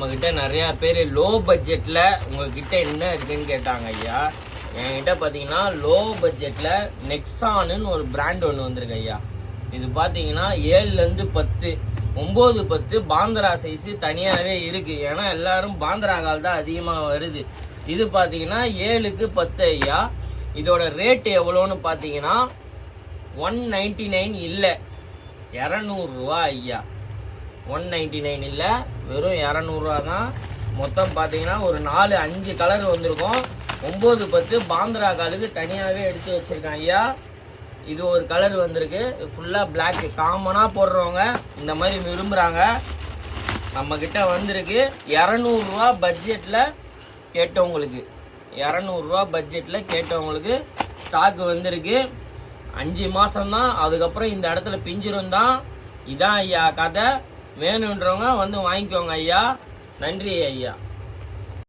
நம்மகிட்ட நிறைய பேர் லோ பட்ஜெட்ல உங்ககிட்ட என்ன இருக்குன்னு கேட்டாங்க ஐயா. என்கிட்ட பாத்தீங்கன்னா லோ பட்ஜெட்ல நெக்ஸான்னு ஒரு பிராண்ட் ஒன்று வந்திருக்கு ஐயா. இது பாத்தீங்கன்னா 7ல இருந்து 10, 9, 10 பாந்திரா சைஸ் தனியாவே இருக்கு. ஏன்னா எல்லாரும் பாந்திரா கால் தான் அதிகமா வருது. இது பாத்தீங்கன்னா 7க்கு 10 ஐயா. இதோட ரேட் எவ்வளோன்னு பாத்தீங்கன்னா 199 இல்ல 200 ரூபா ஐயா. 199 இல்ல, வெறும் 200 ரூபா தான். மொத்தம் பாத்தீங்கன்னா ஒரு 4-5 கலர் வந்திருக்கும். 9, 10 பாந்திரா காலுக்கு தனியாவே எடுத்து வச்சிருக்கேன் ஐயா. இது ஒரு கலர் வந்திருக்கு, ஃபுல்லா பிளாக். காமனா போடுறவங்க இந்த மாதிரி விரும்புறாங்க, நம்ம கிட்ட வந்திருக்கு. 200 ரூபா பட்ஜெட்ல கேட்டவங்களுக்கு, 200 ரூபா பட்ஜெட்ல கேட்டவங்களுக்கு ஸ்டாக் வந்திருக்கு. 5 மாசம் தான், அதுக்கப்புறம் இந்த இடத்துல பிஞ்சிரும் தான். இதான் ஐயா கதை. வேணுன்றவங்க வந்து வாங்கிக்கோங்க ஐயா. நன்றி ஐயா.